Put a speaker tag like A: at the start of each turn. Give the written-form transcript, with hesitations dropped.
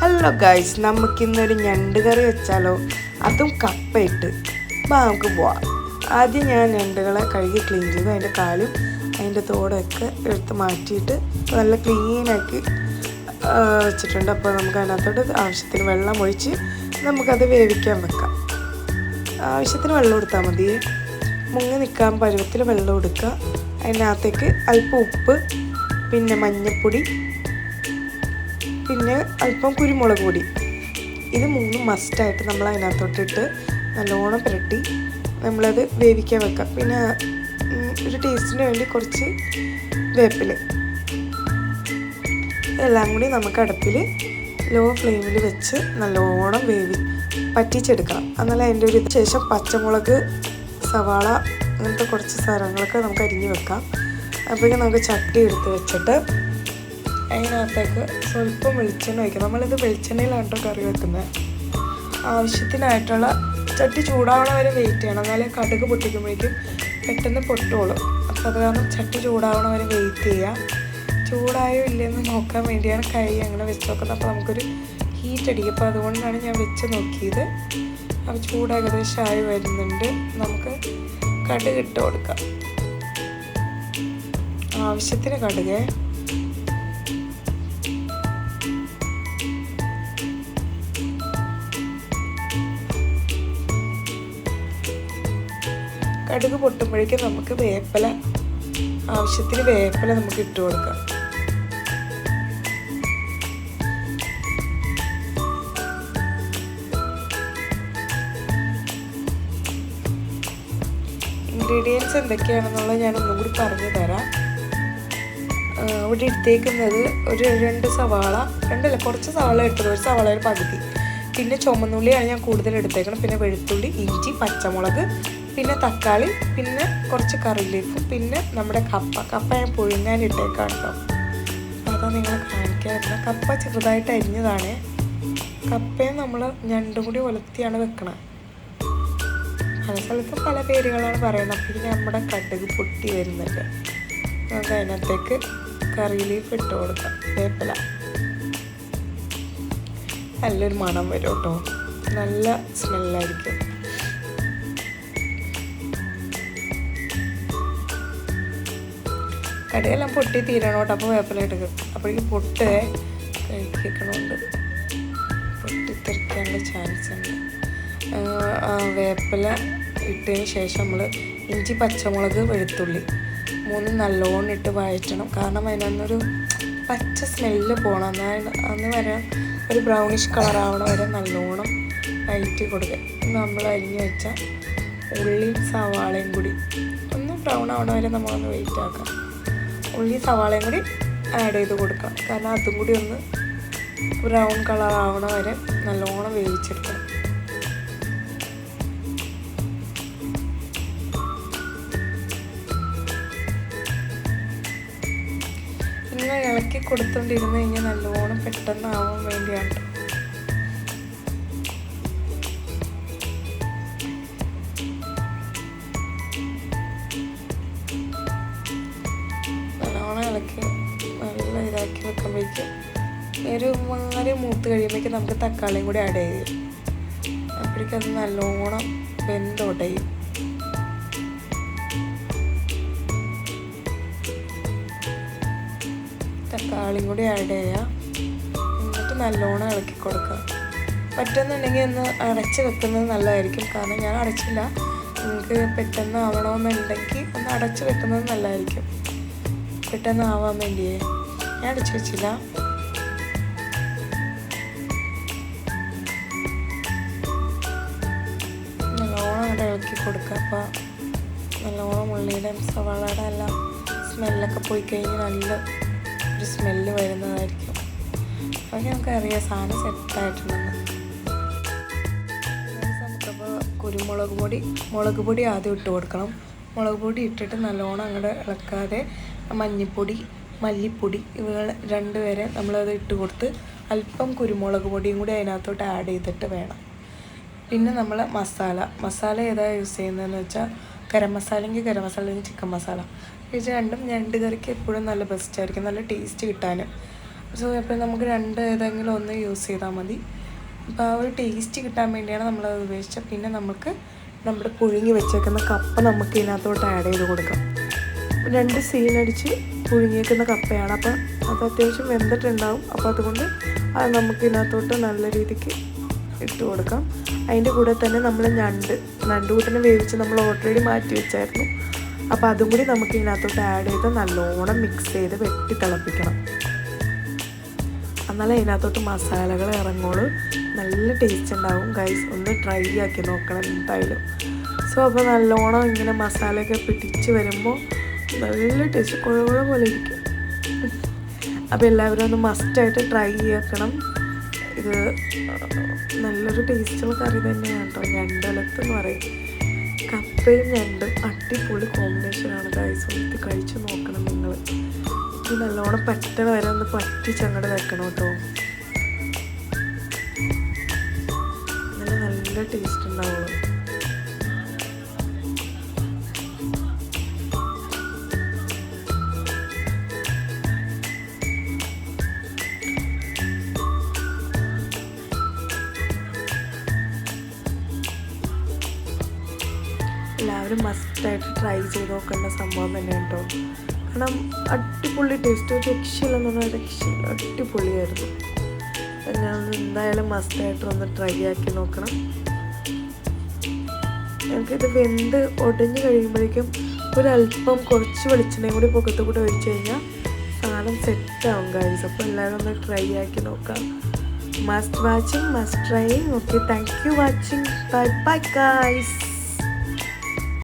A: Hello guys, നമുക്കിന്നൊരു ഞണ്ട് കറി വെച്ചാലോ? അതും കപ്പയിട്ട്. അപ്പോൾ നമുക്ക് പോവാം. ആദ്യം ഞാൻ ഞണ്ടുകളെ കഴുകി ക്ലീൻ ചെയ്തു. അതിൻ്റെ കാലും അതിൻ്റെ തോടൊക്കെ എടുത്ത് മാറ്റിയിട്ട് നല്ല ക്ലീനാക്കി വെച്ചിട്ടുണ്ട്. അപ്പോൾ നമുക്ക് അതിനകത്തോട്ട് ആവശ്യത്തിന് വെള്ളം ഒഴിച്ച് നമുക്കത് വേവിക്കാൻ വെക്കാം. ആവശ്യത്തിന് വെള്ളം കൊടുത്താൽ മതി. മുങ്ങി നിൽക്കാൻ പരുവത്തിൽ വെള്ളം കൊടുക്കുക. അതിനകത്തേക്ക് അല്പം ഉപ്പ്, പിന്നെ മഞ്ഞൾപ്പൊടി, പിന്നെ അല്പം കുരുമുളക് പൊടി. ഇത് മൂന്നും മസ്റ്റായിട്ട് നമ്മൾ അതിനകത്തോട്ടിട്ട് നല്ലോണം പുരട്ടി നമ്മളത് വേവിക്കാൻ വെക്കാം. പിന്നെ ഒരു ടേസ്റ്റിന് വേണ്ടി കുറച്ച് വേപ്പില, ഇതെല്ലാം കൂടി നമുക്ക് അടുപ്പിൽ ലോ ഫ്ലെയിമിൽ വെച്ച് നല്ലോണം പറ്റിച്ചെടുക്കണം. എന്നാൽ അതിൻ്റെ ഒരു ശേഷം പച്ചമുളക്, സവാള അങ്ങനത്തെ കുറച്ച് സാധനങ്ങളൊക്കെ നമുക്ക് അരിഞ്ഞ് വെക്കാം. അപ്പോഴേക്കും നമുക്ക് ചട്ടി എടുത്ത് വെച്ചിട്ട് അതിനകത്തേക്ക് സ്വല്പം വെളിച്ചെണ്ണ ഒഴിക്കാം. നമ്മളിത് വെളിച്ചെണ്ണയിലാണ് കേട്ടോ കറി വെക്കുന്നത്. ആവശ്യത്തിനായിട്ടുള്ള ചട്ടി ചൂടാവണ വരെ വെയിറ്റ് ചെയ്യണം, എന്നാലേ കടുക് പൊട്ടിക്കുമ്പോഴേക്കും പെട്ടെന്ന് പൊട്ടുള്ളൂ. അപ്പോൾ അത് കാരണം ചട്ടി ചൂടാവണ വരെ വെയിറ്റ് ചെയ്യുക. ചൂടായോ ഇല്ലയെന്ന് നോക്കാൻ വേണ്ടിയാണ് കൈ അങ്ങനെ വെച്ച് നോക്കുന്നത്. അപ്പോൾ നമുക്കൊരു ഹീറ്റ് അടിക്കും. അപ്പോൾ അതുകൊണ്ടാണ് ഞാൻ വെച്ച് നോക്കിയത്. അപ്പോൾ ചൂട് ഏകദേശം ആയി വരുന്നുണ്ട്. നമുക്ക് കടുക് ഇട്ട് കൊടുക്കാം. ആവശ്യത്തിന് കടുക്, കടുക് പൊട്ടുമ്പോഴേക്കും നമുക്ക് വേപ്പില, ആവശ്യത്തിന് വേപ്പില നമുക്ക് ഇട്ട് കൊടുക്കാം. ഇൻഗ്രീഡിയൻസ് എന്തൊക്കെയാണെന്നുള്ളത് ഞാൻ ഒന്നും കൂടി പറഞ്ഞു തരാം. ഇവിടെ എടുത്തേക്കുന്നത് ഒരു 2 സവാള, കുറച്ച് സവാള എടുത്തത്, ഒരു സവാളയുടെ പകുതി. പിന്നെ ചുമന്നുള്ളിയാണ് ഞാൻ കൂടുതൽ എടുത്തേക്കണം. പിന്നെ വെളുത്തുള്ളി, ഇഞ്ചി, പച്ചമുളക്, പിന്നെ തക്കാളി, പിന്നെ കുറച്ച് കറി ലീഫ്, പിന്നെ നമ്മുടെ കപ്പ ഞാൻ പുഴുങ്ങാനിട്ടേക്കാം കേട്ടോ. അതാ നിങ്ങളെ കാണിക്കാറുണ്ട്. കപ്പ ചെറുതായിട്ട് അരിഞ്ഞതാണ്. കപ്പയും നമ്മൾ ഞണ്ടും കൂടി ഒലത്തിയാണ് വെക്കണം. പല സ്ഥലത്തും പല പേരുകളാണ് പറയുന്നത്. അപ്പോൾ നമ്മുടെ കടുക് പൊട്ടി വരുന്നുണ്ട്. നമുക്ക് അതിനകത്തേക്ക് കറി ലീഫ് ഇട്ട് കൊടുക്കാം, വേപ്പില. നല്ലൊരു മണം വരും കേട്ടോ, നല്ല സ്മെല്ലായിരിക്കും. കടുകെല്ലാം പൊട്ടി തീരണം കേട്ടോ. അപ്പോൾ വേപ്പില എടുക്കും. അപ്പോഴേക്കും കഴിക്കണമുണ്ട്, പൊട്ടിത്തെറിക്കാനുള്ള ചാൻസ് ഉണ്ട്. വേപ്പില ഇട്ടതിന് ശേഷം നമ്മൾ ഇഞ്ചി, പച്ചമുളക്, വെളുത്തുള്ളി മൂന്നും നല്ലോണം ഇട്ട് വഴറ്റണം. കാരണം അതിനൊന്നൊരു പച്ച സ്മെല്ല് പോകണം. അന്ന് വരെ ഒരു ബ്രൗണിഷ് കളറാവണ വരെ നല്ലോണം വഴറ്റി കൊടുക്കുക. നമ്മൾ അരിഞ്ഞ് വെച്ച ഉള്ളിയും സവാളയും കൂടി ഒന്ന് ബ്രൗൺ ആവണ വരെ നമ്മളൊന്ന് വെയിറ്റ് ആക്കാം. ഉള്ളി സവാളയും കൂടി ആഡ് ചെയ്ത് കൊടുക്കാം. കാരണം അതും കൂടി ഒന്ന് ബ്രൗൺ കളർ ആവണ വരെ നല്ലോണം വേവിച്ചെടുക്കണം. ഇങ്ങനെ ഇളക്കി കൊടുത്തോണ്ടിരുന്ന് കഴിഞ്ഞാൽ നല്ലോണം പെട്ടെന്ന് ആവാൻ വേണ്ടിയാണ്. നല്ല ഇതാക്കി വെക്കുമ്പോഴേക്കും ഒരു മാറി മൂത്ത് കഴിയുമ്പോഴേക്കും നമുക്ക് തക്കാളിയും കൂടി ആഡ് ചെയ്യും. അപ്പോഴേക്കും അത് നല്ലോണം വെന്തൊടയും. തക്കാളിയും കൂടി ആഡ് ചെയ്യുക. എന്നിട്ട് നല്ലോണം ഇളക്കി കൊടുക്കുക. പറ്റുന്നുണ്ടെങ്കിൽ ഒന്ന് അടച്ച് വെക്കുന്നത് നല്ലതായിരിക്കും. കാരണം ഞാൻ അടച്ചില്ല. നിങ്ങൾക്ക് പെട്ടെന്ന് ആവണമെന്നുണ്ടെങ്കിൽ ഒന്ന് അടച്ച് വെക്കുന്നത് നല്ലതായിരിക്കും, പെട്ടെന്ന് ആവാൻ വേണ്ടിയേ. ഞാൻ അടച്ചു വെച്ചില്ല. നല്ലോണം അവിടെ ഇളക്കി കൊടുക്കുക. അപ്പോൾ നല്ലോണം ഉള്ളിയുടെ സവാളയുടെ എല്ലാം സ്മെല്ലൊക്കെ പോയി കഴിഞ്ഞ് നല്ല ഒരു സ്മെല്ല് വരുന്നതായിരിക്കും. അപ്പോൾ നമുക്കറിയാം സാധനം സെറ്റായിട്ടുണ്ടെന്ന്. നമുക്കപ്പോൾ മുളക് പൊടി ആദ്യം ഇട്ട് കൊടുക്കണം. മുളക് പൊടി ഇട്ടിട്ട് നല്ലോണം അങ്ങോട്ട് ഇളക്കാതെ മഞ്ഞൾപ്പൊടി, മല്ലിപ്പൊടി ഇവ രണ്ടുപേരെ നമ്മളത് ഇട്ട് കൊടുത്ത് അല്പം കുരുമുളക് പൊടിയും കൂടി അതിനകത്തോട്ട് ആഡ് ചെയ്തിട്ട് വേണം. പിന്നെ നമ്മൾ മസാല ഏതാണ് യൂസ് ചെയ്യുന്നതെന്ന് വെച്ചാൽ ഗരം മസാലയെങ്കിൽ ഗരം മസാല, അല്ലെങ്കിൽ ചിക്കൻ മസാല. ഇത് രണ്ടും ഞണ്ട് കറിക്ക് എപ്പോഴും നല്ല ബെസ്റ്റായിരിക്കും, നല്ല ടേസ്റ്റ് കിട്ടാനും. സോ അപ്പോൾ നമുക്ക് ഏതെങ്കിലും ഒന്ന് യൂസ് ചെയ്താൽ മതി. അപ്പോൾ ആ ഒരു ടേസ്റ്റ് കിട്ടാൻ വേണ്ടിയാണ് നമ്മളത് ഉപയോഗിച്ചത്. പിന്നെ നമുക്ക് നമ്മുടെ പുഴുങ്ങി വെച്ചേക്കുന്ന കപ്പ നമുക്ക് ഇതിനകത്തോട്ട് ആഡ് ചെയ്ത് കൊടുക്കാം. 2 സീനടിച്ച് പുഴുങ്ങിയേക്കുന്ന കപ്പയാണ്. അപ്പം അത് അത്യാവശ്യം വെന്തിട്ടുണ്ടാവും. അപ്പോൾ അതുകൊണ്ട് അത് നമുക്ക് ഇതിനകത്തോട്ട് നല്ല രീതിക്ക് ഇട്ട് കൊടുക്കാം. അതിൻ്റെ കൂടെ തന്നെ നമ്മൾ ഞണ്ട് കൂട്ടിനെ വേവിച്ച് നമ്മൾ ഓൾറെഡി മാറ്റി വെച്ചായിരുന്നു. അപ്പോൾ അതും കൂടി നമുക്ക് ഇതിനകത്തോട്ട് ആഡ് ചെയ്ത് നല്ലോണം മിക്സ് ചെയ്ത് വെട്ടി തിളപ്പിക്കണം. എന്നാലേ അതിനകത്തോട്ട് മസാലകൾ ഇറങ്ങുള്ളൂ. നല്ല ടേസ്റ്റ് ഉണ്ടാവും ഗൈസ്. ഒന്ന് ട്രൈ ആക്കി നോക്കണം എന്തായാലും. സോ അപ്പോൾ നല്ലോണം ഇങ്ങനെ മസാലയൊക്കെ പിടിച്ച് വരുമ്പോൾ നല്ല ടേസ്റ്റ് കുഴകുഴ പോലെ ഇരിക്കും. അപ്പോൾ എല്ലാവരും ഒന്ന് മസ്റ്റായിട്ട് ട്രൈ ആക്കണം. ഇത് നല്ലൊരു ടേസ്റ്റുള്ള കറി തന്നെയാണ് കേട്ടോ. ഞണ്ടലത്ത് എന്ന് പറയും. കപ്പയും ഞണ്ടും അടിപൊളി കോമ്പിനേഷനാണ് ഗൈസ്. ഒന്ന് കഴിച്ച് നോക്കണം നിങ്ങൾ. ഇത് നല്ലോണം പറ്റണ വരെ ഒന്ന് പറ്റിച്ചങ്ങോട്ട് വെക്കണം കേട്ടോ. നല്ല ടേസ്റ്റ് ഉണ്ടാവുള്ളൂ. എല്ലാവരും മസ്റ്റായിട്ട് ട്രൈ ചെയ്ത് നോക്കേണ്ട സംഭവം തന്നെ കേട്ടോ. കാരണം അടിപൊളി ടേസ്റ്റ്. രക്ഷയില്ലെന്ന് പറഞ്ഞാൽ രക്ഷയില്ല, അടിപൊളിയായിരുന്നു. ഞാൻ എന്തായാലും മസ്റ്റായിട്ട് ഒന്ന് ട്രൈ ആക്കി നോക്കണം. എനിക്കിത് വെന്ത് ഒടിഞ്ഞ് കഴിയുമ്പോഴേക്കും ഒരല്പം കുറച്ച് വെളിച്ചെണ്ണയും കൂടി പൊക്കത്ത് കൂടെ ഒഴിച്ച് കഴിഞ്ഞാൽ സാധനം സെറ്റാവും ഗൈസ്. അപ്പോൾ എല്ലാവരും ഒന്ന് ട്രൈ ആക്കി നോക്കാം. Must watching, must trying. Okay, thank you watching. Bye bye guys.